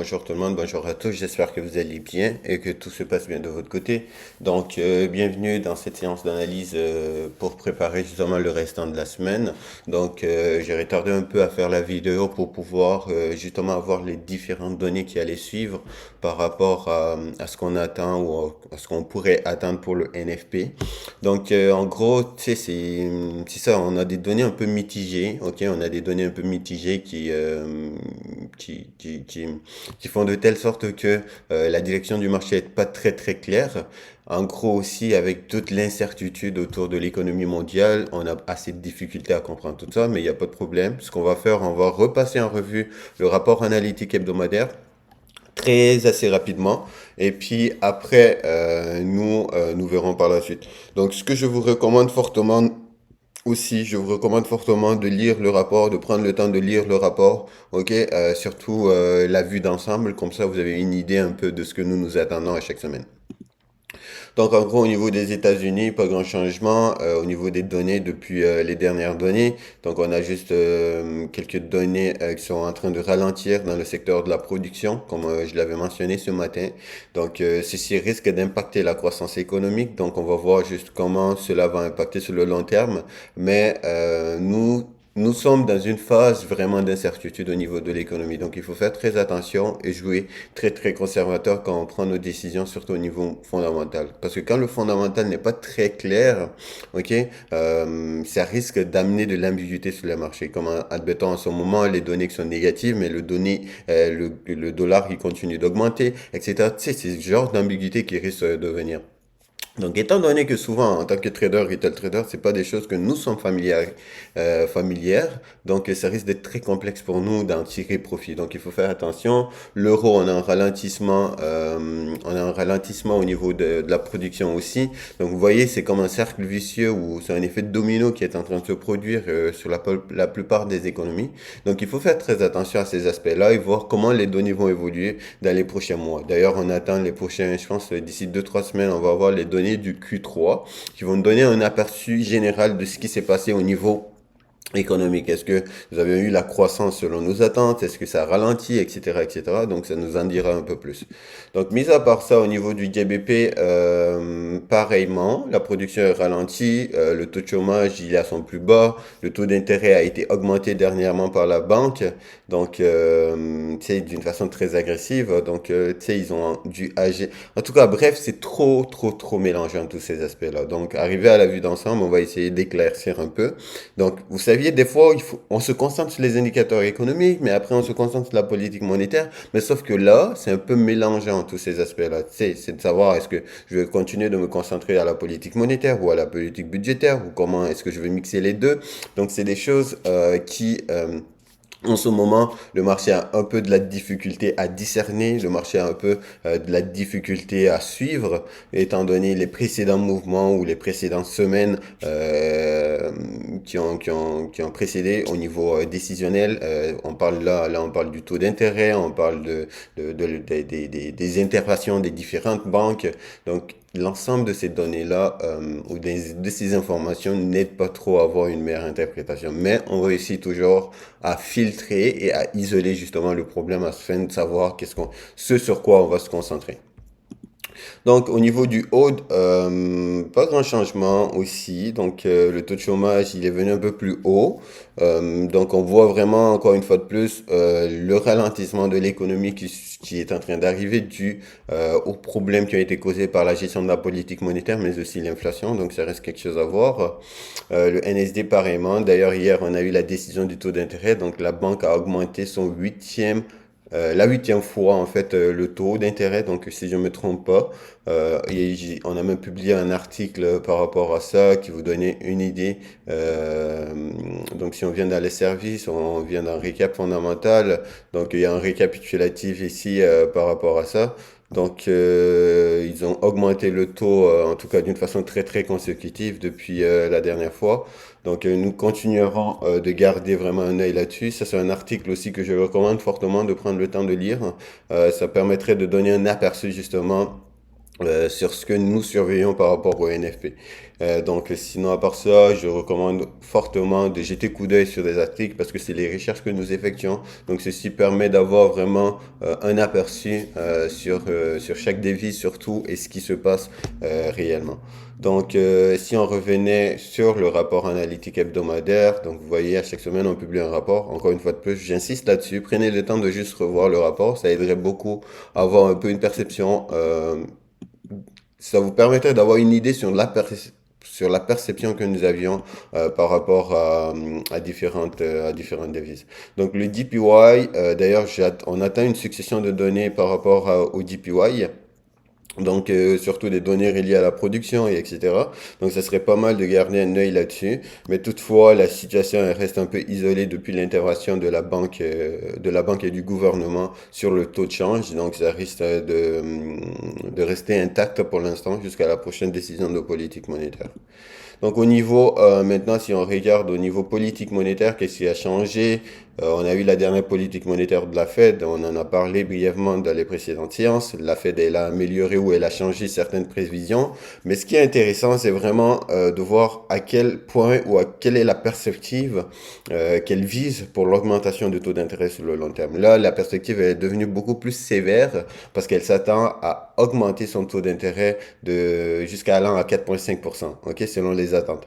Bonjour tout le monde, bonjour à tous, j'espère que vous allez bien et que tout se passe bien de votre côté. Donc, bienvenue dans cette séance d'analyse pour préparer justement le restant de la semaine. Donc, j'ai retardé un peu à faire la vidéo pour pouvoir justement avoir les différentes données qui allaient suivre par rapport à ce qu'on attend ou à ce qu'on pourrait attendre pour le NFP. Donc, en gros, tu sais, c'est ça, on a des données un peu mitigées, ok? On a des données un peu mitigées qui font de telle sorte que la direction du marché est pas très très claire. En gros aussi, avec toute l'incertitude autour de l'économie mondiale, on a assez de difficultés à comprendre tout ça, mais il n'y a pas de problème. Ce qu'on va faire, on va repasser en revue le rapport analytique hebdomadaire très assez rapidement. Et puis après, nous verrons par la suite. Donc, ce que je vous recommande fortement aussi, je vous recommande fortement de lire le rapport, de prendre le temps de lire le rapport, ok? Surtout la vue d'ensemble, comme ça vous avez une idée un peu de ce que nous nous attendons à chaque semaine. Donc en gros au niveau des États-Unis, pas grand changement au niveau des données depuis les dernières données. Donc on a juste quelques données qui sont en train de ralentir dans le secteur de la production, comme je l'avais mentionné ce matin. Donc ceci risque d'impacter la croissance économique. Donc on va voir juste comment cela va impacter sur le long terme. Mais nous sommes dans une phase vraiment d'incertitude au niveau de l'économie. Donc il faut faire très attention et jouer très très conservateur quand on prend nos décisions, surtout au niveau fondamental. Parce que quand le fondamental n'est pas très clair, ok, ça risque d'amener de l'ambiguïté sur le marché. Comme admettons en ce moment les données qui sont négatives, mais le dollar qui continue d'augmenter, etc. Tu sais, c'est ce genre d'ambiguïté qui risque de venir. Donc, étant donné que souvent, en tant que trader, retail trader, c'est pas des choses que nous sommes familières, donc ça risque d'être très complexe pour nous d'en tirer profit. Donc, il faut faire attention. L'euro, on a un ralentissement au niveau de la production aussi. Donc, vous voyez, c'est comme un cercle vicieux ou c'est un effet de domino qui est en train de se produire sur la plupart des économies. Donc, il faut faire très attention à ces aspects-là et voir comment les données vont évoluer dans les prochains mois. D'ailleurs, on attend les prochains, je pense, d'ici 2 3 semaines, on va avoir les données du Q3 qui vont nous donner un aperçu général de ce qui s'est passé au niveau économique. Est-ce que vous avez eu la croissance selon nos attentes? Est-ce que ça ralentit, etc., etc. Donc, ça nous en dira un peu plus. Donc, mis à part ça, au niveau du GBP, pareillement, la production est ralentie, le taux de chômage, il est à son plus bas, le taux d'intérêt a été augmenté dernièrement par la banque, donc, tu sais, d'une façon très agressive. Donc, tu sais, ils ont dû agir. En tout cas, bref, c'est trop, trop, trop mélangeant tous ces aspects-là. Donc, arrivé à la vue d'ensemble, on va essayer d'éclaircir un peu. Donc, vous saviez, des fois, on se concentre sur les indicateurs économiques, mais après, on se concentre sur la politique monétaire. Mais sauf que là, c'est un peu mélangeant, tous ces aspects-là. Tu sais, c'est de savoir est-ce que je vais continuer de me concentrer à la politique monétaire ou à la politique budgétaire, ou comment est-ce que je vais mixer les deux. Donc, c'est des choses en ce moment, le marché a un peu de la difficulté à discerner, le marché a un peu de la difficulté à suivre, étant donné les précédents mouvements ou les précédentes semaines qui ont précédé au niveau décisionnel. On parle là, on parle du taux d'intérêt, on parle des interventions des différentes banques. Donc, l'ensemble de ces données-là ou de ces informations n'aide pas trop à avoir une meilleure interprétation. Mais on réussit toujours à filtrer et à isoler justement le problème afin de savoir ce sur quoi on va se concentrer. Donc, au niveau du haut, pas grand changement aussi. Donc, le taux de chômage, il est venu un peu plus haut. Donc, on voit vraiment, encore une fois de plus, le ralentissement de l'économie qui est en train d'arriver dû aux problèmes qui ont été causés par la gestion de la politique monétaire, mais aussi l'inflation. Donc, ça reste quelque chose à voir. Le NSD, pareillement. D'ailleurs, hier, on a eu la décision du taux d'intérêt. Donc, la banque a augmenté son la huitième fois en fait le taux d'intérêt, donc si je me trompe pas, on a même publié un article par rapport à ça qui vous donnait une idée. Donc si on vient dans les services, on vient dans le récap fondamental, donc il y a un récapitulatif ici par rapport à ça. Donc ils ont augmenté le taux, en tout cas d'une façon très très consécutive depuis la dernière fois. Donc nous continuerons de garder vraiment un œil là-dessus. Ça c'est un article aussi que je recommande fortement de prendre le temps de lire. Ça permettrait de donner un aperçu justement sur ce que nous surveillons par rapport au NFP. Donc, sinon, à part ça, je recommande fortement de jeter coup d'œil sur des articles parce que c'est les recherches que nous effectuons. Donc, ceci permet d'avoir vraiment un aperçu sur chaque devise surtout et ce qui se passe réellement. Donc, si on revenait sur le rapport analytique hebdomadaire, donc vous voyez, à chaque semaine, on publie un rapport. Encore une fois de plus, j'insiste là-dessus. Prenez le temps de juste revoir le rapport. Ça aiderait beaucoup à avoir un peu une perception ça vous permettrait d'avoir une idée sur la perception que nous avions par rapport à différentes devises. Donc le DPY, d'ailleurs, on atteint une succession de données par rapport au DPY. Donc, surtout des données reliées à la production et etc. Donc, ça serait pas mal de garder un œil là-dessus. Mais toutefois, la situation elle reste un peu isolée depuis l'intervention de la banque et du gouvernement sur le taux de change. Donc, ça risque de rester intact pour l'instant jusqu'à la prochaine décision de politique monétaire. Donc au niveau, maintenant, si on regarde au niveau politique monétaire, qu'est-ce qui a changé? On a eu la dernière politique monétaire de la Fed, on en a parlé brièvement dans les précédentes séances. La Fed, elle a amélioré ou elle a changé certaines prévisions. Mais ce qui est intéressant, c'est vraiment de voir à quel point ou à quelle est la perspective qu'elle vise pour l'augmentation du taux d'intérêt sur le long terme. Là, la perspective est devenue beaucoup plus sévère parce qu'elle s'attend à augmenter son taux d'intérêt de jusqu'à allant à 4,5%, ok, selon les attentes.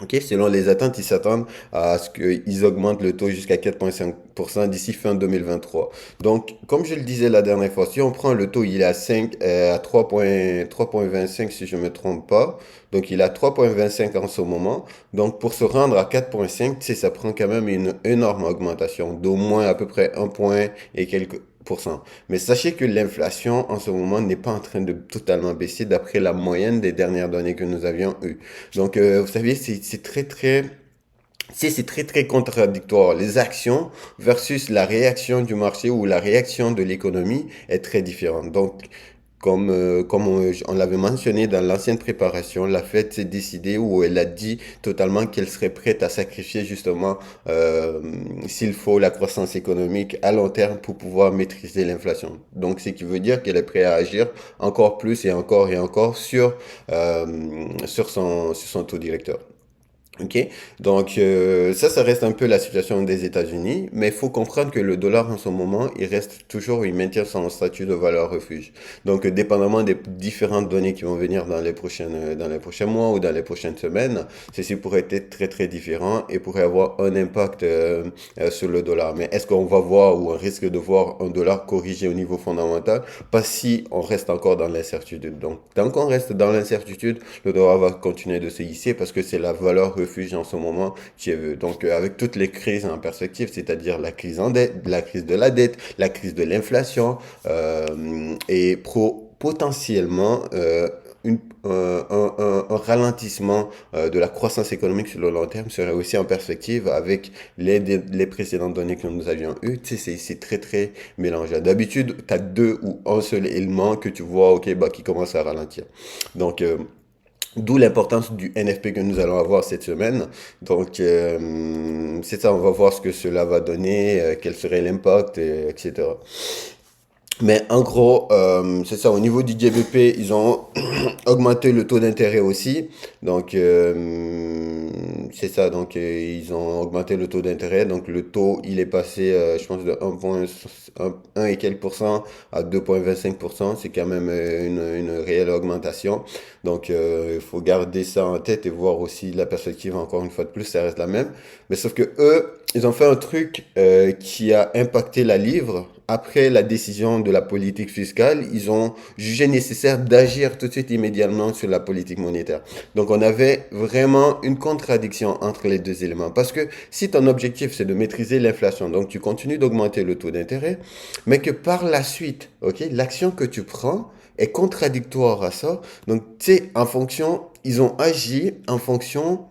Ok, selon les attentes, ils s'attendent à ce qu'ils augmentent le taux jusqu'à 4,5% d'ici fin 2023. Donc, comme je le disais la dernière fois, si on prend le taux, il est à 5, à 3,25 si je ne me trompe pas. Donc, il est à 3,25 en ce moment. Donc, pour se rendre à 4,5, tu sais, ça prend quand même une énorme augmentation d'au moins à peu près un point et quelques pourcents. Mais sachez que l'inflation en ce moment n'est pas en train de totalement baisser d'après la moyenne des dernières données que nous avions eues. Donc, vous savez, c'est très, très contradictoire. Les actions versus la réaction du marché ou la réaction de l'économie est très différente. Donc, comme on l'avait mentionné dans l'ancienne préparation, la Fed s'est décidée ou elle a dit totalement qu'elle serait prête à sacrifier justement, s'il faut, la croissance économique à long terme pour pouvoir maîtriser l'inflation. Donc, ce qui veut dire qu'elle est prête à agir encore plus et encore euh, sur son taux directeur. Ok, donc ça reste un peu la situation des États-Unis, mais il faut comprendre que le dollar en ce moment, il reste toujours, il maintient son statut de valeur refuge. Donc, dépendamment des différentes données qui vont venir dans les prochains mois ou dans les prochaines semaines, ceci pourrait être très très différent et pourrait avoir un impact sur le dollar. Mais est-ce qu'on va voir ou on risque de voir un dollar corrigé au niveau fondamental? Pas si on reste encore dans l'incertitude. Donc, tant qu'on reste dans l'incertitude, le dollar va continuer de se hisser parce que c'est la valeur refuge en ce moment qui est donc avec toutes les crises en perspective, c'est-à-dire la crise en dette, la crise de la dette, la crise de l'inflation et potentiellement un ralentissement de la croissance économique sur le long terme serait aussi en perspective avec les précédentes données que nous avions eues. Tu sais, c'est très, très mélangé. D'habitude, tu as deux ou un seul élément que tu vois, ok, bah, qui commence à ralentir. Donc, d'où l'importance du NFP que nous allons avoir cette semaine. Donc, c'est ça, on va voir ce que cela va donner, quel serait l'impact, etc. Mais en gros, c'est ça, au niveau du GBP, ils ont augmenté le taux d'intérêt aussi. Donc, c'est ça, donc ils ont augmenté le taux d'intérêt. Donc, le taux, il est passé, je pense, de 1 et quelques pourcents à 2,25%. C'est quand même une réelle augmentation. Donc, il faut garder ça en tête et voir aussi la perspective, encore une fois de plus, ça reste la même. Mais sauf que eux, ils ont fait un truc qui a impacté la livre. Après la décision de la politique fiscale, ils ont jugé nécessaire d'agir tout de suite immédiatement sur la politique monétaire. Donc on avait vraiment une contradiction entre les deux éléments. Parce que si ton objectif c'est de maîtriser l'inflation, donc tu continues d'augmenter le taux d'intérêt, mais que par la suite, ok, l'action que tu prends est contradictoire à ça. Donc tu sais, en fonction, ils ont agi en fonction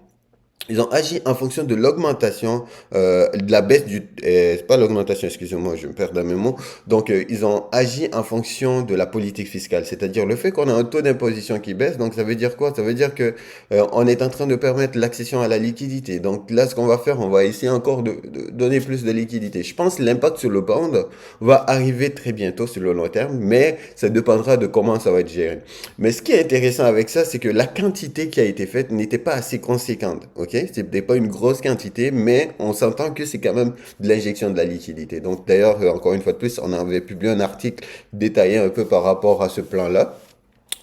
Ils ont agi en fonction de l'augmentation, de la baisse c'est pas l'augmentation, excusez-moi, je me perds dans mes mots. Donc, ils ont agi en fonction de la politique fiscale, c'est-à-dire le fait qu'on a un taux d'imposition qui baisse. Donc, ça veut dire quoi? Ça veut dire que on est en train de permettre l'accession à la liquidité. Donc, là, ce qu'on va faire, on va essayer encore de donner plus de liquidité. Je pense que l'impact sur le pound va arriver très bientôt sur le long terme, mais ça dépendra de comment ça va être géré. Mais ce qui est intéressant avec ça, c'est que la quantité qui a été faite n'était pas assez conséquente, ok? C'était pas une grosse quantité, mais on s'entend que c'est quand même de l'injection de la liquidité. Donc d'ailleurs, encore une fois de plus, on avait publié un article détaillé un peu par rapport à ce plan-là.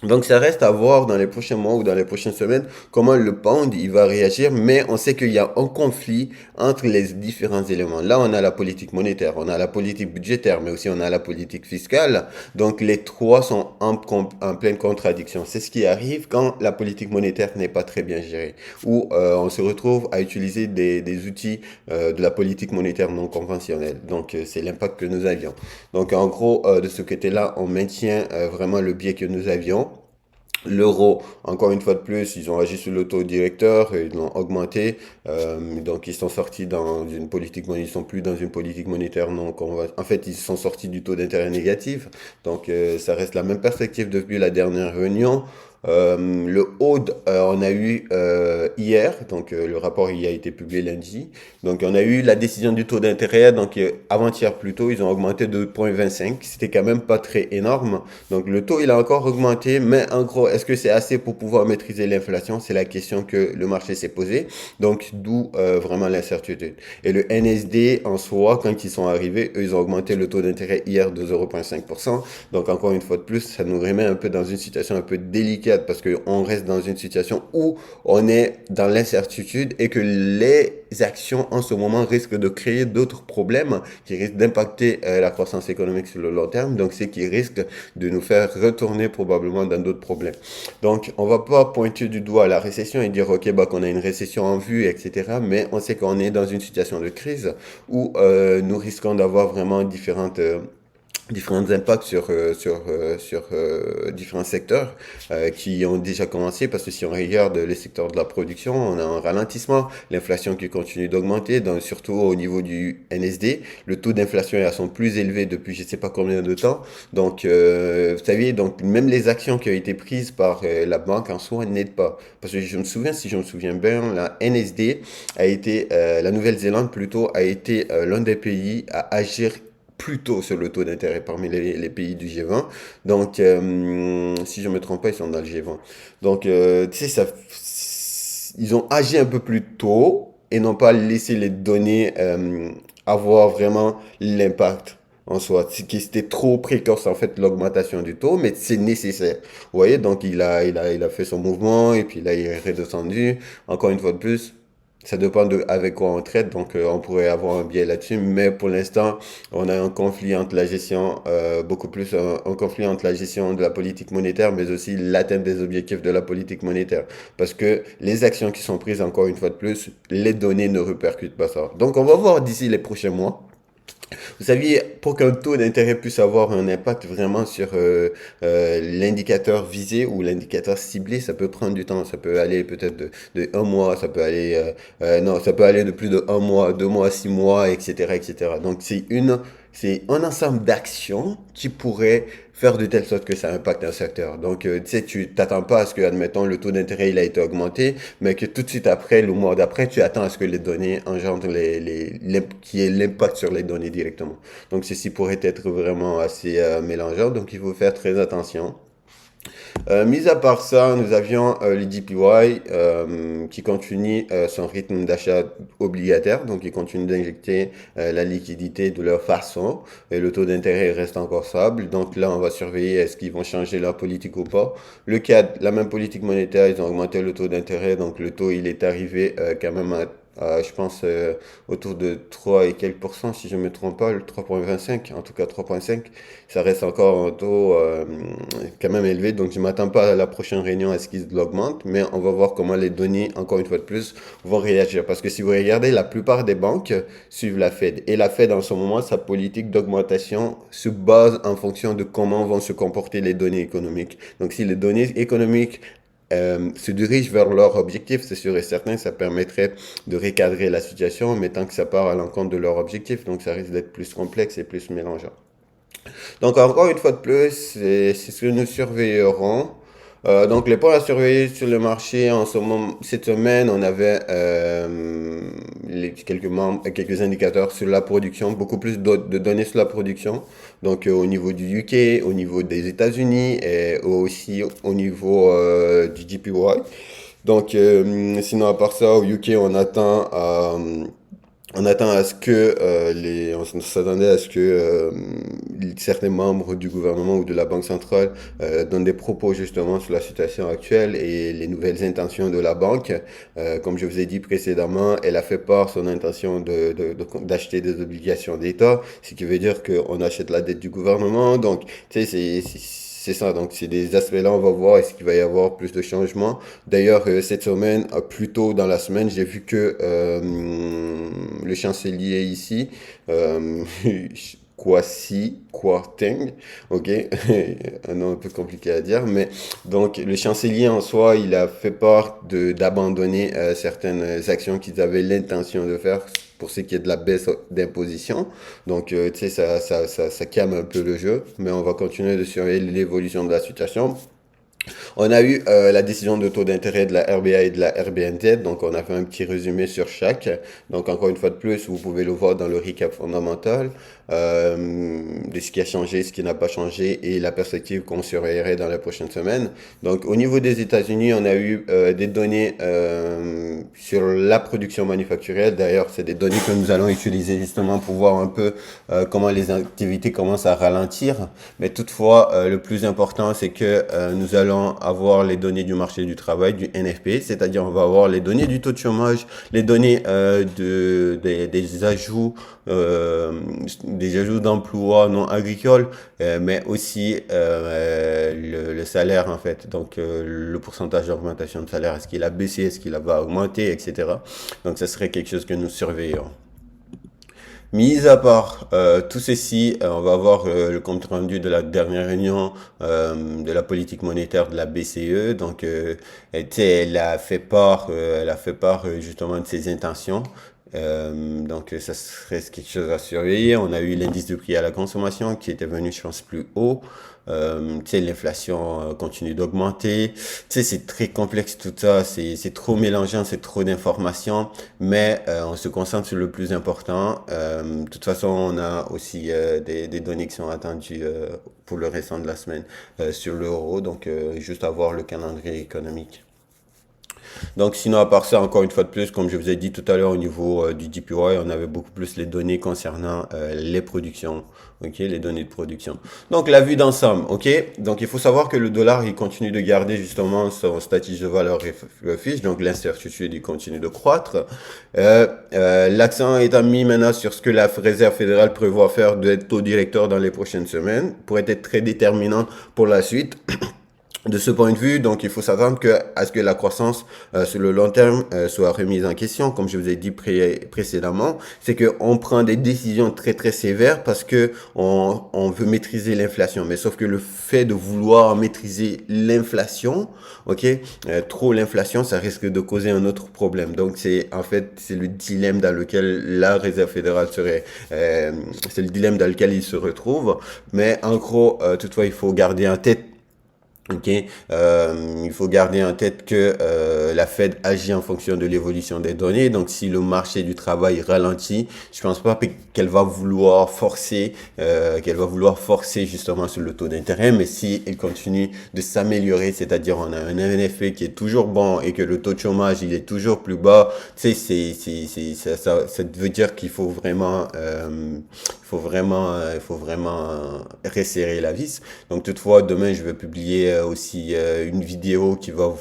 Donc ça reste à voir dans les prochains mois ou dans les prochaines semaines comment le pound il va réagir, mais on sait qu'il y a un conflit entre les différents éléments. Là, on a la politique monétaire, on a la politique budgétaire, mais aussi on a la politique fiscale. Donc les trois sont en pleine contradiction. C'est ce qui arrive quand la politique monétaire n'est pas très bien gérée, où on se retrouve à utiliser des outils de la politique monétaire non conventionnelle. Donc c'est l'impact que nous avions. Donc en gros, de ce côté-là, on maintient vraiment le biais que nous avions. L'euro, encore une fois de plus, ils ont agi sur le taux directeur, et ils l'ont augmenté, donc ils sont sortis dans une politique monétaire, ils sont plus dans une politique monétaire non en fait ils sont sortis du taux d'intérêt négatif, donc ça reste la même perspective depuis la dernière réunion. Le HODE, on a eu hier, donc le rapport il a été publié lundi. Donc on a eu la décision du taux d'intérêt, donc avant-hier plutôt, ils ont augmenté de 2,25. C'était quand même pas très énorme. Donc le taux il a encore augmenté, mais en gros, est-ce que c'est assez pour pouvoir maîtriser l'inflation? C'est la question que le marché s'est posée. Donc d'où vraiment l'incertitude. Et le NSD en soi, quand ils sont arrivés, eux ils ont augmenté le taux d'intérêt hier de 0,5%. Donc encore une fois de plus, ça nous remet un peu dans une situation un peu délicate parce qu'on reste dans une situation où on est dans l'incertitude et que les actions en ce moment risquent de créer d'autres problèmes qui risquent d'impacter la croissance économique sur le long terme. Donc, c'est qui risque de nous faire retourner probablement dans d'autres problèmes. Donc, on va pas pointer du doigt la récession et dire, OK, bah, qu'on a une récession en vue, etc. Mais on sait qu'on est dans une situation de crise où nous risquons d'avoir vraiment différents impacts sur différents secteurs qui ont déjà commencé parce que si on regarde les secteurs de la production, on a un ralentissement, l'inflation qui continue d'augmenter, surtout au niveau du NSD. Le taux d'inflation est à son plus élevé depuis je ne sais pas combien de temps. Donc, vous savez, donc même les actions qui ont été prises par la banque en soi n'aident pas. Parce que je me souviens, si je me souviens bien, la NSD a été, la Nouvelle-Zélande plutôt, a été l'un des pays à agir plus tôt sur le taux d'intérêt parmi les pays du G20. Donc, si je ne me trompe pas, ils sont dans le G20. Donc, tu sais, ils ont agi un peu plus tôt et n'ont pas laissé les données avoir vraiment l'impact en soi. C'était trop précoce, en fait, l'augmentation du taux, mais c'est nécessaire. Vous voyez, donc il a fait son mouvement et puis là, il est redescendu. Encore une fois de plus, ça dépend de avec quoi on traite, donc on pourrait avoir un biais là-dessus, mais pour l'instant, on a un conflit entre la gestion, beaucoup plus un conflit entre la gestion de la politique monétaire, mais aussi l'atteinte des objectifs de la politique monétaire. Parce que les actions qui sont prises, encore une fois de plus, les données ne répercutent pas ça. Donc on va voir d'ici les prochains mois. Vous saviez, pour qu'un taux d'intérêt puisse avoir un impact vraiment sur l'indicateur visé ou l'indicateur ciblé, ça peut prendre du temps. Ça peut aller peut-être de un mois, ça peut aller non, ça peut aller de plus de un mois, 2 mois, 6 mois, etc., etc. Donc c'est un ensemble d'actions qui pourraient faire de telle sorte que ça impacte un secteur. Donc, tu sais, tu t'attends pas à ce que, admettons, le taux d'intérêt, il a été augmenté, mais que tout de suite après, le mois d'après, tu attends à ce que les données engendrent qu'il y ait l'impact sur les données directement. Donc, ceci pourrait être vraiment assez mélangeant, donc il faut faire très attention. Mis à part ça, nous avions le JPY qui continue son rythme d'achat obligataire, donc ils continuent d'injecter la liquidité de leur façon et le taux d'intérêt reste encore stable. Donc là, on va surveiller est-ce qu'ils vont changer leur politique ou pas. Le CAD, la même politique monétaire, ils ont augmenté le taux d'intérêt, donc le taux il est arrivé quand même je pense autour de 3 et quelques pourcents, si je ne me trompe pas, le 3,25, en tout cas 3,5. Ça reste encore un taux quand même élevé, donc je ne m'attends pas à la prochaine réunion à ce qu'ils l'augmentent, mais on va voir comment les données, encore une fois de plus, vont réagir. Parce que si vous regardez, la plupart des banques suivent la Fed. Et la Fed, en ce moment, sa politique d'augmentation se base en fonction de comment vont se comporter les données économiques. Donc si les données économiques se dirigent vers leur objectif, c'est sûr et certain, ça permettrait de recadrer la situation, mais tant que ça part à l'encontre de leur objectif, donc ça risque d'être plus complexe et plus mélangeant. Donc encore une fois de plus, c'est ce que nous surveillerons. Donc les points à surveiller sur le marché en ce moment, cette semaine, on avait quelques indicateurs sur la production, beaucoup plus de données sur la production. Donc au niveau du UK, au niveau des États-Unis et aussi au niveau du JPY. Donc sinon à part ça, au UK, on attend à ce que on s'attendait à ce que certains membres du gouvernement ou de la Banque centrale donnent des propos justement sur la situation actuelle et les nouvelles intentions de la banque. Comme je vous ai dit précédemment, elle a fait part son intention d'acheter des obligations d'État, ce qui veut dire qu'on achète la dette du gouvernement. Donc, tu sais, c'est ça, donc c'est des aspects-là, on va voir est-ce qu'il va y avoir plus de changements. D'ailleurs, cette semaine, plus tôt dans la semaine, j'ai vu que le chancelier ici, Kwarteng, ok, un nom un peu compliqué à dire, mais donc le chancelier en soi, il a fait part d'abandonner certaines actions qu'ils avaient l'intention de faire pour ce qui est de la baisse d'imposition. Donc, tu sais, ça calme un peu le jeu, mais on va continuer de surveiller l'évolution de la situation. On a eu la décision de taux d'intérêt de la RBA et de la RBNZ, donc on a fait un petit résumé sur chaque. Donc encore une fois de plus, vous pouvez le voir dans le recap fondamental de ce qui a changé, ce qui n'a pas changé et la perspective qu'on surveillerait dans les prochaines semaines. Donc au niveau des États-Unis, on a eu des données sur la production manufacturière. D'ailleurs, c'est des données que nous allons utiliser justement pour voir un peu comment les activités commencent à ralentir. Mais toutefois, le plus important, c'est que nous allons avoir les données du marché du travail, du NFP, c'est-à-dire on va avoir les données du taux de chômage, les données des ajouts d'emplois non agricoles, mais aussi le salaire en fait, donc le pourcentage d'augmentation de salaire, est-ce qu'il a baissé, est-ce qu'il va augmenter, etc. Donc ça serait quelque chose que nous surveillons. Mis à part tout ceci, on va voir le compte rendu de la dernière réunion de la politique monétaire de la BCE. Donc, elle a fait part justement de ses intentions. Donc, ça serait quelque chose à surveiller. On a eu l'indice de prix à la consommation qui était venu, je pense, plus haut. Tu sais, l'inflation continue d'augmenter. Tu sais, c'est très complexe tout ça. C'est trop mélangeant, c'est trop d'informations. Mais on se concentre sur le plus important. De toute façon, on a aussi des données qui sont attendues pour le restant de la semaine sur l'euro. Donc, juste à voir le calendrier économique. Donc sinon, à part ça, encore une fois de plus, comme je vous ai dit tout à l'heure au niveau du DPY, on avait beaucoup plus les données concernant les productions, ok, les données de production. Donc la vue d'ensemble, ok. Donc il faut savoir que le dollar, il continue de garder justement son statut de valeur refuge, donc l'incertitude, il continue de croître. L'accent est mis maintenant sur ce que la Réserve fédérale prévoit faire de taux directeur dans les prochaines semaines, pour être très déterminante pour la suite. De ce point de vue, donc il faut s'attendre à ce que la croissance sur le long terme soit remise en question, comme je vous ai dit précédemment, c'est que on prend des décisions très très sévères parce que on veut maîtriser l'inflation, mais sauf que le fait de vouloir maîtriser l'inflation, ok, trop l'inflation, ça risque de causer un autre problème. Donc c'est le dilemme dans lequel la Réserve fédérale c'est le dilemme dans lequel il se retrouve. Mais en gros, toutefois, il faut garder en tête. Ok, il faut garder en tête que la Fed agit en fonction de l'évolution des données. Donc, si le marché du travail ralentit, je pense pas qu'elle va vouloir forcer, justement sur le taux d'intérêt. Mais si elle continue de s'améliorer, c'est-à-dire on a un NFP qui est toujours bon et que le taux de chômage il est toujours plus bas, tu sais, ça veut dire qu'il faut vraiment, il faut vraiment resserrer la vis. Donc, toutefois, demain, je vais publier aussi une vidéo qui va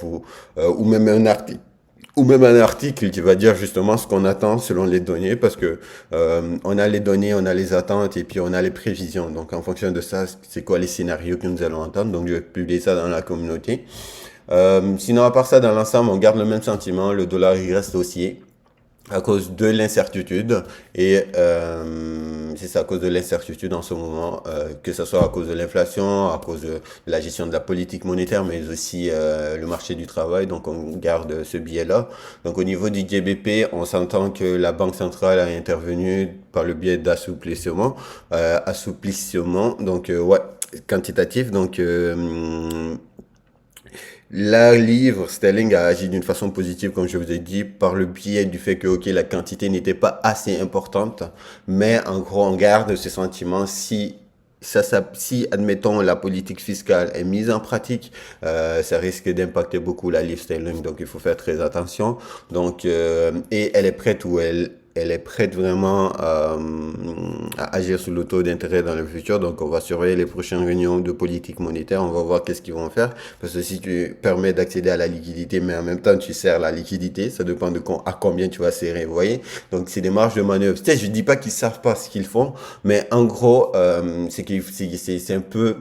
ou même un article qui va dire justement ce qu'on attend selon les données, parce que on a les données, on a les attentes et puis on a les prévisions. Donc, en fonction de ça, c'est quoi les scénarios que nous allons entendre. Donc, je vais publier ça dans la communauté. Sinon, à part ça, dans l'ensemble, on garde le même sentiment. Le dollar, il reste haussier. à cause de l'incertitude et c'est ça, à cause de l'incertitude en ce moment, que ce soit à cause de l'inflation, à cause de la gestion de la politique monétaire, mais aussi le marché du travail. Donc on garde ce biais-là. Donc au niveau du GBP, on s'entend que la Banque centrale a intervenu par le biais assouplissement. Donc ouais, quantitatif. Donc la livre sterling a agi d'une façon positive, comme je vous ai dit, par le biais du fait que, ok, la quantité n'était pas assez importante, mais en gros, on garde ce sentiment si, admettons, la politique fiscale est mise en pratique, ça risque d'impacter beaucoup la livre sterling, donc il faut faire très attention. Donc, et elle est prête ou elle est prête vraiment à agir sur le taux d'intérêt dans le futur. Donc, on va surveiller les prochaines réunions de politique monétaire. On va voir qu'est-ce qu'ils vont faire. Parce que si tu permets d'accéder à la liquidité, mais en même temps, tu serres la liquidité, ça dépend de à combien tu vas serrer, vous voyez. Donc, c'est des marges de manœuvre. Tu sais, je dis pas qu'ils savent pas ce qu'ils font, mais en gros, c'est un peu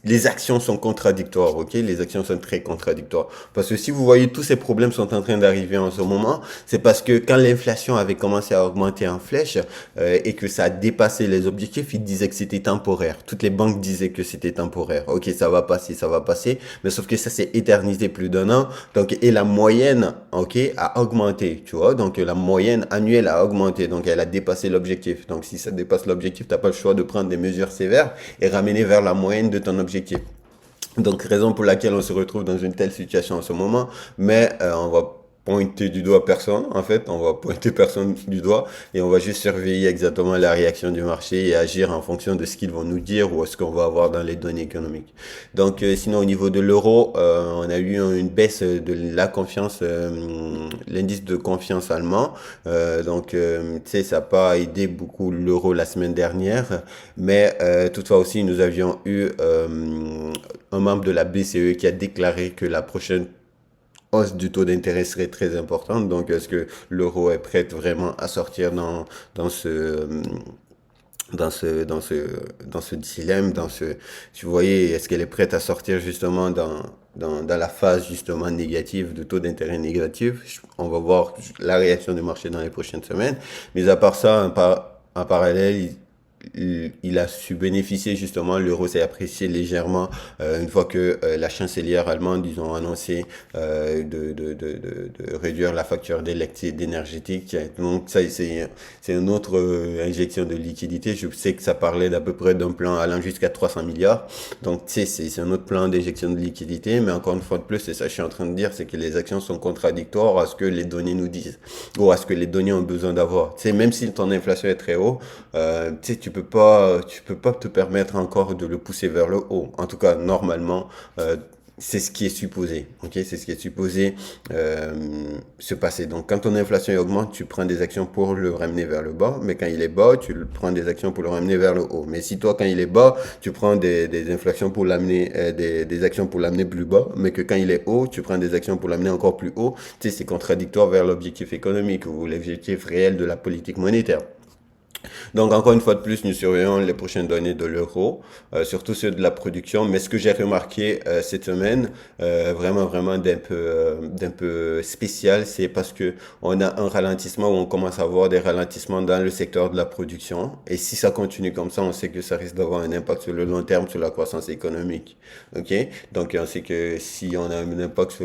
les actions sont contradictoires, ok? Les actions sont très contradictoires. Parce que si vous voyez tous ces problèmes sont en train d'arriver en ce moment, c'est parce que quand l'inflation avait commencé à augmenter en flèche et que ça a dépassé les objectifs, ils disaient que c'était temporaire. Toutes les banques disaient que c'était temporaire. Ok, ça va passer, mais sauf que ça s'est éternisé plus d'un an. Donc, et la moyenne, ok, a augmenté, tu vois? Donc, la moyenne annuelle a augmenté. Donc, elle a dépassé l'objectif. Donc, si ça dépasse l'objectif, t'as pas le choix de prendre des mesures sévères et ramener vers la moyenne de ton objectif. Donc, raison pour laquelle on se retrouve dans une telle situation en ce moment, mais on va pointer du doigt personne, en fait, on va pointer personne du doigt et on va juste surveiller exactement la réaction du marché et agir en fonction de ce qu'ils vont nous dire ou ce qu'on va avoir dans les données économiques. Donc, sinon, au niveau de l'euro, on a eu une baisse de la confiance, l'indice de confiance allemand. Donc, tu sais, ça n'a pas aidé beaucoup l'euro la semaine dernière, mais toutefois aussi, nous avions eu un membre de la BCE qui a déclaré que la prochaine hausse du taux d'intérêt serait très importante. Donc, est-ce que l'euro est prête vraiment à sortir dans ce, dans ce dilemme, si vous voyez, est-ce qu'elle est prête à sortir justement dans la phase justement négative, de taux d'intérêt négatif? On va voir la réaction du marché dans les prochaines semaines. Mais à part ça, en parallèle, il a su bénéficier justement, l'euro s'est apprécié légèrement une fois que la chancelière allemande, ils ont annoncé de réduire la facture d'énergétique. Donc ça, c'est une autre injection de liquidité. Je sais que ça parlait d'à peu près d'un plan allant jusqu'à 300 milliards. Donc tu sais, c'est un autre plan d'injection de liquidité. Mais encore une fois de plus, c'est ça que je suis en train de dire, c'est que les actions sont contradictoires à ce que les données nous disent ou à ce que les données ont besoin d'avoir. Tu sais, même si ton inflation est très haut, tu sais, tu peux pas te permettre encore de le pousser vers le haut. En tout cas, normalement, c'est ce qui est supposé. Ok, c'est ce qui est supposé se passer. Donc, quand ton inflation augmente, tu prends des actions pour le ramener vers le bas. Mais quand il est bas, tu prends des actions pour le ramener vers le haut. Mais si toi, quand il est bas, tu prends des inflations pour l'amener, des actions pour l'amener plus bas, mais que quand il est haut, tu prends des actions pour l'amener encore plus haut, tu sais, c'est contradictoire vers l'objectif économique ou l'objectif réel de la politique monétaire. Donc, encore une fois de plus, nous surveillons les prochaines données de l'euro, surtout ceux de la production. Mais ce que j'ai remarqué cette semaine, vraiment d'un peu spécial, c'est parce que on a un ralentissement où on commence à avoir des ralentissements dans le secteur de la production. Et si ça continue comme ça, on sait que ça risque d'avoir un impact sur le long terme sur la croissance économique. Ok? Donc, on sait que si on a un impact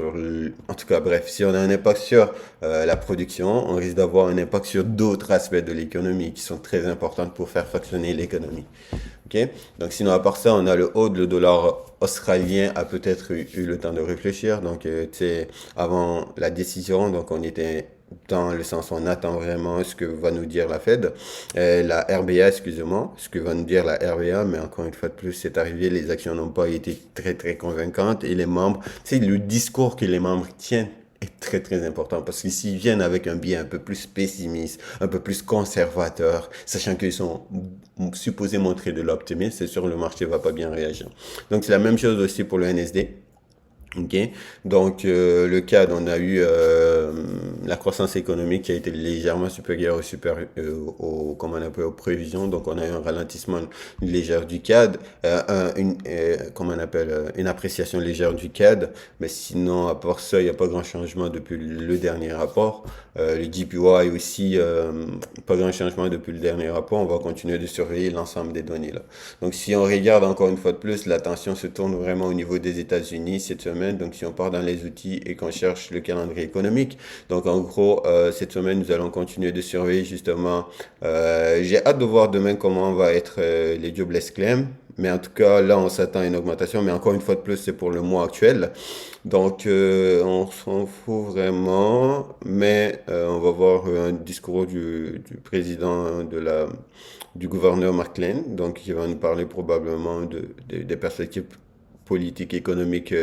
en tout cas, bref, si on a un impact sur la production, on risque d'avoir un impact sur d'autres aspects de l'économie qui sont très importantes pour faire fonctionner l'économie. Ok. Donc sinon, à part ça, on a le haut de le dollar australien a peut-être eu le temps de réfléchir. Donc, tu sais, avant la décision, donc on était dans le sens où on attend vraiment ce que va nous dire la Fed, la RBA, excusez-moi, ce que va nous dire la RBA, mais encore une fois de plus, c'est arrivé, les actions n'ont pas été très convaincantes et les membres, tu sais, le discours que les membres tiennent est très important parce que s'ils viennent avec un biais un peu plus pessimiste, un peu plus conservateur, sachant qu'ils sont supposés montrer de l'optimisme, c'est sûr le marché va pas bien réagir. Donc c'est la même chose aussi pour le NSD. Ok, donc le CAD, on a eu la croissance économique qui a été légèrement supérieure comment on appelle, aux prévisions. Donc, on a eu un ralentissement léger du CAD, comment on appelle, une appréciation légère du CAD. Mais sinon, à part ça, il n'y a pas grand changement depuis le dernier rapport. Le JPY aussi, pas grand changement depuis le dernier rapport. On va continuer de surveiller l'ensemble des données là. Donc, si on regarde encore une fois de plus, l'attention se tourne vraiment au niveau des États-Unis cette semaine. Donc, si on part dans les outils et qu'on cherche le calendrier économique, donc en gros, cette semaine, nous allons continuer de surveiller justement. J'ai hâte de voir demain comment va être les jobless claims. Mais en tout cas, là, on s'attend à une augmentation. Mais encore une fois de plus, c'est pour le mois actuel. Donc, on s'en fout vraiment. Mais on va voir un discours du président du gouverneur Mark Lane. Donc, il va nous parler probablement des perspectives politique économique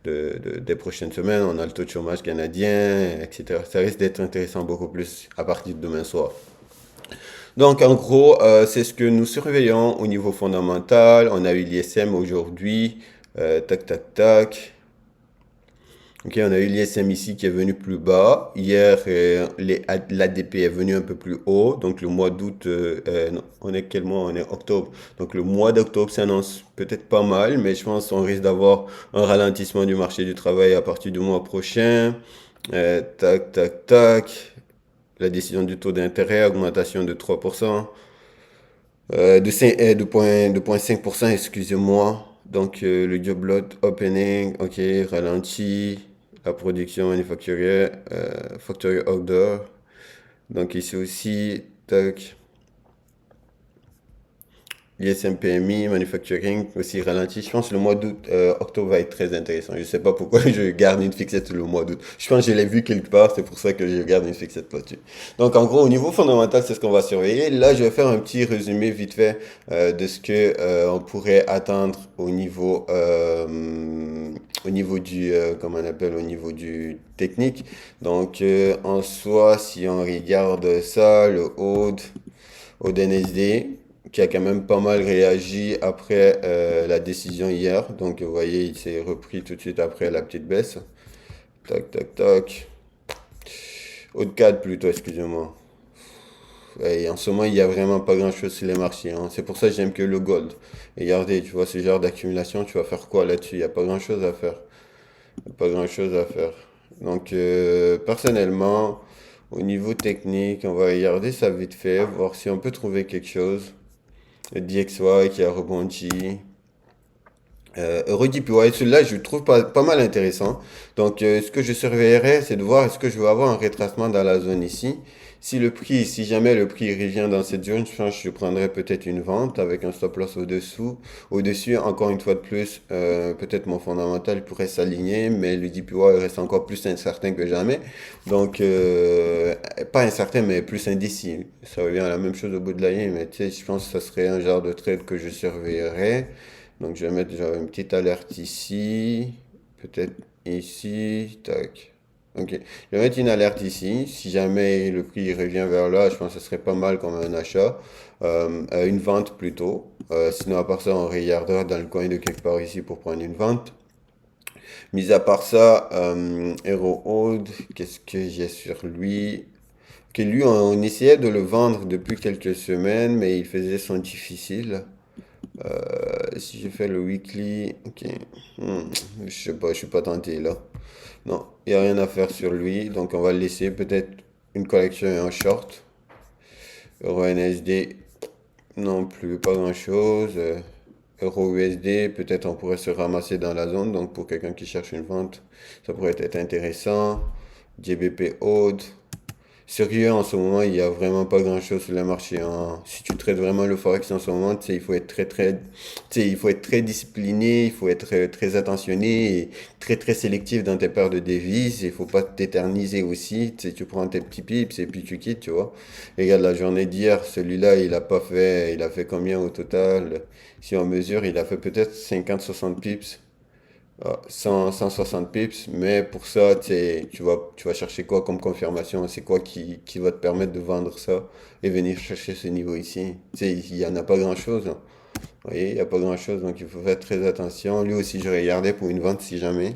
des prochaines semaines. On a le taux de chômage canadien, etc. Ça risque d'être intéressant beaucoup plus à partir de demain soir. Donc, en gros, c'est ce que nous surveillons au niveau fondamental. On a eu l'ISM aujourd'hui. Tac, tac, tac. Ok, on a eu l'ISM ici qui est venu plus bas. Hier, l'ADP est venu un peu plus haut. Donc, le mois d'août, non, on est quel mois? On est octobre. Donc, le mois d'octobre s'annonce peut-être pas mal, mais je pense qu'on risque d'avoir un ralentissement du marché du travail à partir du mois prochain. Tac, tac, tac. La décision du taux d'intérêt, augmentation de 3%. De 0,5%, excusez-moi. Donc, le job lot opening, ok, ralenti. La production manufacturière, factory order. Donc, ici aussi, tac. l'ISM PMI, manufacturing aussi ralenti. Je pense que le mois d'août, octobre va être très intéressant. Je sais pas pourquoi je garde une fixette sur le mois d'août. Je pense que je l'ai vu quelque part, c'est pour ça que je garde une fixette là-dessus. Donc en gros, au niveau fondamental, c'est ce qu'on va surveiller. Là, je vais faire un petit résumé vite fait de ce que on pourrait attendre au niveau du, comment on appelle, au niveau du technique. Donc en soi, si on regarde ça, le Oud NSD, qui a quand même pas mal réagi après la décision hier. Donc, vous voyez, il s'est repris tout de suite après la petite baisse. Tac, tac, tac. Haut de 4 plutôt, excusez-moi. Et en ce moment, il n'y a vraiment pas grand-chose sur les marchés, hein. C'est pour ça que j'aime que le gold. Et regardez, tu vois, ce genre d'accumulation, tu vas faire quoi là-dessus? Il n'y a pas grand-chose à faire. Il n'y a pas grand-chose à faire. Donc, personnellement, au niveau technique, on va regarder ça vite fait, voir si on peut trouver quelque chose. Le DXY qui a rebondi. EuroDPY, celui-là, je le trouve pas mal intéressant. Donc, ce que je surveillerai, c'est de voir est-ce que je vais avoir un rétracement dans la zone ici. Si jamais le prix revient dans cette zone, je pense que je prendrai peut-être une vente avec un stop loss au-dessous. Au-dessus, encore une fois de plus, peut-être mon fondamental pourrait s'aligner, mais le DPY reste encore plus incertain que jamais. Donc, pas incertain, mais plus indécis. Ça revient à la même chose au bout de la ligne, mais tu sais, je pense que ça serait un genre de trade que je surveillerais. Donc, je vais mettre genre une petite alerte ici. Peut-être ici. Tac. Ok. Je vais mettre une alerte ici. Si jamais le prix revient vers là, je pense que ce serait pas mal comme un achat. Une vente plutôt. Sinon, à part ça, on regardera dans le coin de quelque part ici pour prendre une vente. Mis à part ça, Hero Hold, qu'est-ce que j'ai sur lui? Que lui, on essayait de le vendre depuis quelques semaines, mais il faisait son difficile. Si je fais le weekly, ok. Je sais pas, je suis pas tenté là. Non, il n'y a rien à faire sur lui, donc on va le laisser. Peut-être une collection et un short. Euro NSD, non plus, pas grand-chose. Euro USD, peut-être on pourrait se ramasser dans la zone, donc pour quelqu'un qui cherche une vente, ça pourrait être intéressant. GBP Odd. Sérieux, en ce moment, il n'y a vraiment pas grand-chose sur le marché, hein. Si tu traites vraiment le forex en ce moment, tu sais, il faut être il faut être très discipliné, il faut être très attentionné et très sélectif dans tes paires de devises. Il faut pas t'éterniser aussi. Tu sais, tu prends tes petits pips et puis tu quittes, tu vois. Regarde la journée d'hier, celui-là, il a fait combien au total? Si on mesure, il a fait peut-être 50-60 pips. 160 pips, mais pour ça, tu vas chercher quoi comme confirmation? C'est quoi qui va te permettre de vendre ça et venir chercher ce niveau ici? Tu sais, il n'y en a pas grand-chose, hein. Vous voyez, il n'y a pas grand-chose, donc il faut faire très attention. Lui aussi, je regardais pour une vente si jamais.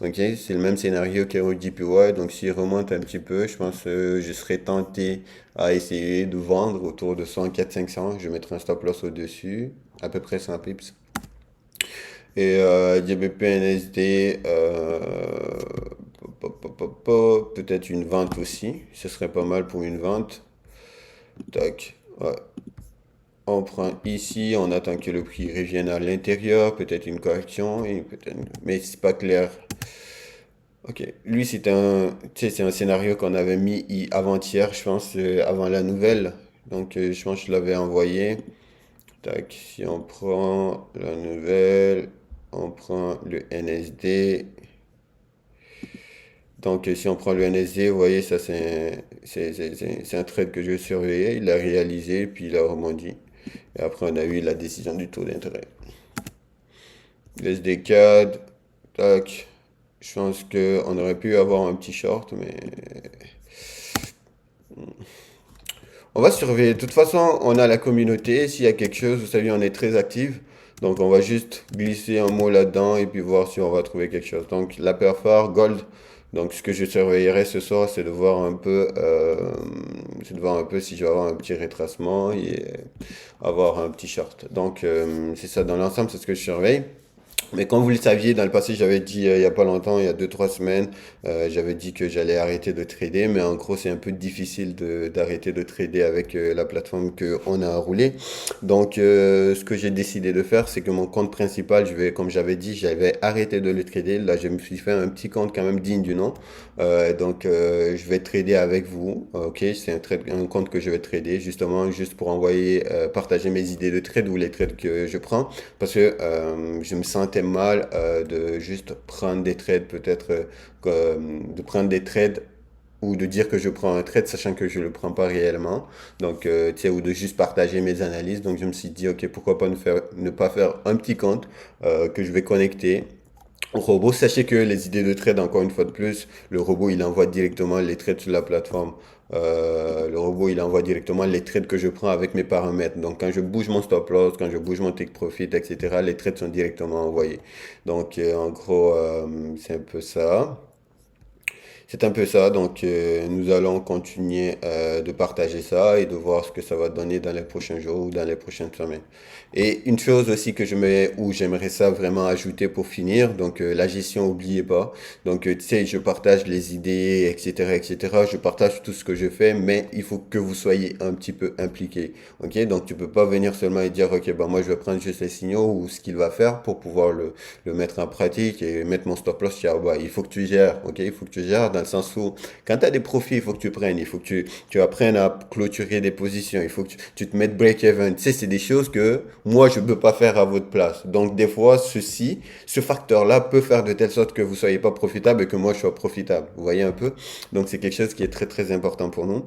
Ok, c'est le même scénario qu'RDPY. Donc s'il remonte un petit peu, je pense que je serais tenté à essayer de vendre autour de 104 500. Je mettrai un stop loss au-dessus, à peu près 100 pips. Et DBP NSD, peut-être une vente aussi. Ce serait pas mal pour une vente. Tac. Ouais. On prend ici, on attend que le prix revienne à l'intérieur, peut-être une correction, et peut-être, mais c'est pas clair. Ok, lui tu sais, c'est un scénario qu'on avait mis avant-hier, je pense, avant la nouvelle. Donc, je pense que je l'avais envoyé. Tac, si on prend la nouvelle, on prend le NSD. Donc, si on prend le NSD, vous voyez, ça, c'est un trade que je surveillais. Il a réalisé, puis il a rebondi. Et après, on a eu la décision du taux d'intérêt. Le SD4, tac. Je pense qu'on aurait pu avoir un petit short, mais on va surveiller. De toute façon, on a la communauté. S'il y a quelque chose, vous savez, on est très actif. Donc, on va juste glisser un mot là-dedans et puis voir si on va trouver quelque chose. Donc, la perfar, gold. Donc, ce que je surveillerai ce soir, c'est de voir un peu si je vais avoir un petit retracement et avoir un petit short. Donc, c'est ça. Dans l'ensemble, c'est ce que je surveille. Mais comme vous le saviez, dans le passé, j'avais dit il y a pas longtemps, il y a 2 3 semaines, j'avais dit que j'allais arrêter de trader. Mais en gros, c'est un peu difficile d'arrêter de trader avec la plateforme qu'on a enroulée. Donc, ce que j'ai décidé de faire, c'est que mon compte principal, comme j'avais dit, j'avais arrêté de le trader. Là, je me suis fait un petit compte quand même digne du nom. Donc, je vais trader avec vous. Ok, c'est un compte que je vais trader justement juste pour envoyer, partager mes idées de trade ou les trades que je prends. Parce que je me sentais mal de juste prendre des trades, peut-être de prendre des trades ou de dire que je prends un trade sachant que je le prends pas réellement. Donc, tu sais, ou de juste partager mes analyses. Donc, je me suis dit, ok, pourquoi pas ne pas faire un petit compte que je vais connecter au robot. Sachez que les idées de trade, encore une fois de plus, le robot, il envoie directement les trades sur la plateforme. Le robot, il envoie directement les trades que je prends avec mes paramètres. Donc, quand je bouge mon stop loss, quand je bouge mon take profit, etc., les trades sont directement envoyés. Donc, en gros, c'est un peu ça. C'est un peu ça, donc nous allons continuer de partager ça et de voir ce que ça va donner dans les prochains jours ou dans les prochaines semaines. Et une chose aussi que où j'aimerais ça vraiment ajouter pour finir, donc la gestion, oubliez pas. Donc tu sais, je partage les idées, etc., etc. Je partage tout ce que je fais, mais il faut que vous soyez un petit peu impliqué. Ok, donc tu peux pas venir seulement et dire, ok, bah moi je vais prendre juste les signaux ou ce qu'il va faire pour pouvoir le mettre en pratique et mettre mon stop loss. Bas. Il faut que tu gères, ok? Il faut que tu gères dans le sens où quand tu as des profits, il faut que tu prennes, il faut que tu apprennes à clôturer des positions, il faut que tu te mettes break-even. Tu sais, c'est des choses que moi, je ne peux pas faire à votre place. Donc, des fois, ce facteur-là peut faire de telle sorte que vous ne soyez pas profitable et que moi, je sois profitable. Vous voyez un peu? Donc, c'est quelque chose qui est très, très important pour nous.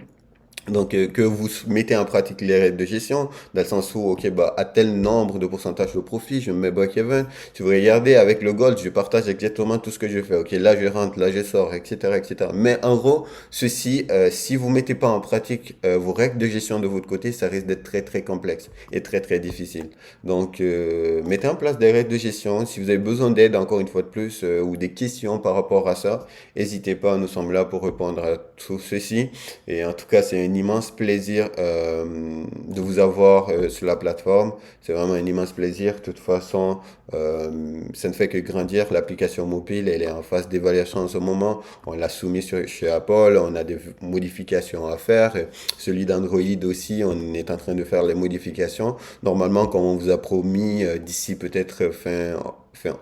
Donc, que vous mettez en pratique les règles de gestion, dans le sens où, ok, bah, à tel nombre de pourcentage de profit, je me mets break-even. Si vous regardez avec le gold, je partage exactement tout ce que je fais. Ok, là, je rentre, là, je sors, etc., etc. Mais en gros, si vous mettez pas en pratique vos règles de gestion de votre côté, ça risque d'être très, très complexe et très, très difficile. Donc, mettez en place des règles de gestion. Si vous avez besoin d'aide, encore une fois de plus, ou des questions par rapport à ça, n'hésitez pas, nous sommes là pour répondre à tout ceci. Et en tout cas, c'est un immense plaisir de vous avoir sur la plateforme. C'est vraiment un immense plaisir. De toute façon, ça ne fait que grandir. L'application mobile, elle est en phase d'évaluation en ce moment. On l'a soumis chez Apple. On a des modifications à faire. Celui d'Android aussi, on est en train de faire les modifications. Normalement, comme on vous a promis, d'ici peut-être fin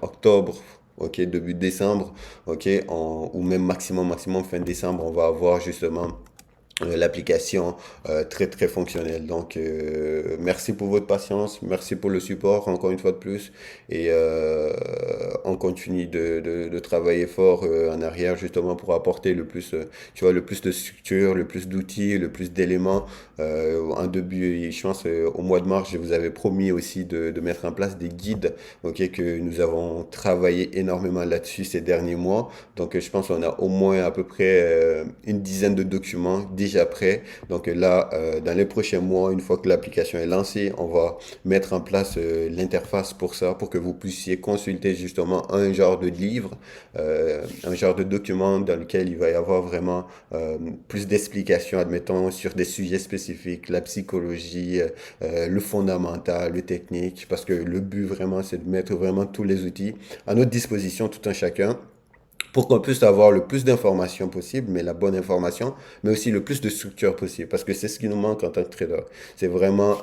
octobre, ok, début décembre, ok, ou même maximum fin décembre, on va avoir justement l'application très très fonctionnelle. Donc merci pour votre patience, merci pour le support encore une fois de plus et on continue de travailler fort en arrière justement pour apporter le plus tu vois le plus de structure, le plus d'outils, le plus d'éléments en début. Je pense au mois de mars je vous avais promis aussi de mettre en place des guides, ok, que nous avons travaillé énormément là-dessus ces derniers mois. Donc je pense qu'on a au moins à peu près une dizaine de documents déjà prêt. Donc là, dans les prochains mois, une fois que l'application est lancée, on va mettre en place l'interface pour ça, pour que vous puissiez consulter justement vraiment un genre de livre, un genre de document dans lequel il va y avoir vraiment plus d'explications, admettons, sur des sujets spécifiques, la psychologie, le fondamental, le technique, parce que le but vraiment, c'est de mettre vraiment tous les outils à notre disposition, tout un chacun, pour qu'on puisse avoir le plus d'informations possible, mais la bonne information, mais aussi le plus de structure possible, parce que c'est ce qui nous manque en tant que trader. C'est vraiment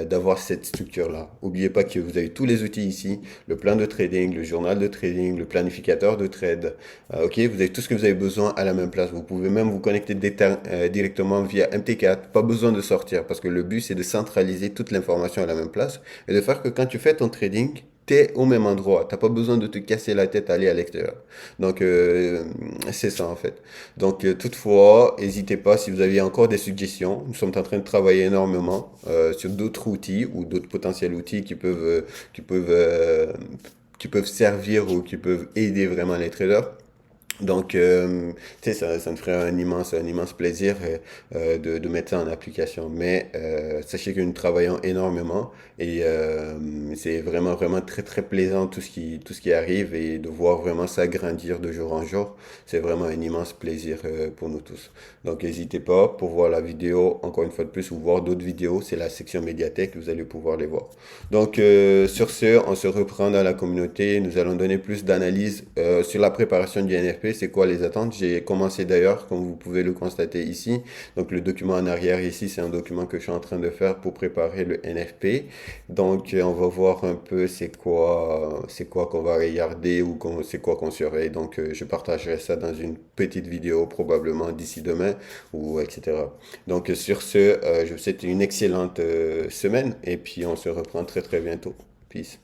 d'avoir cette structure-là. N'oubliez pas que vous avez tous les outils ici, le plan de trading, le journal de trading, le planificateur de trade. Ok, vous avez tout ce que vous avez besoin à la même place. Vous pouvez même vous connecter directement via MT4. Pas besoin de sortir, parce que le but, c'est de centraliser toute l'information à la même place et de faire que quand tu fais ton trading, t'es au même endroit. T'as pas besoin de te casser la tête à aller à l'extérieur. Donc, c'est ça en fait. Donc, toutefois, n'hésitez pas si vous avez encore des suggestions. Nous sommes en train de travailler énormément sur d'autres outils ou d'autres potentiels outils qui peuvent, euh, qui peuvent servir ou qui peuvent aider vraiment les traders. Donc, tu sais, ça me ferait un immense plaisir de mettre ça en application. Mais sachez que nous travaillons énormément et c'est vraiment, vraiment très, très plaisant tout ce qui arrive et de voir vraiment ça grandir de jour en jour. C'est vraiment un immense plaisir pour nous tous. Donc, n'hésitez pas pour voir la vidéo, encore une fois de plus, ou voir d'autres vidéos. C'est la section médiathèque, vous allez pouvoir les voir. Donc, sur ce, on se reprend dans la communauté. Nous allons donner plus d'analyse sur la préparation du NFP. C'est quoi les attentes? J'ai commencé d'ailleurs, comme vous pouvez le constater ici. Donc, le document en arrière ici, c'est un document que je suis en train de faire pour préparer le NFP. Donc, on va voir un peu c'est quoi qu'on va regarder ou c'est quoi qu'on surveille. Donc, je partagerai ça dans une petite vidéo probablement d'ici demain ou etc. Donc, sur ce, je vous souhaite une excellente semaine et puis on se reprend très très bientôt. Peace.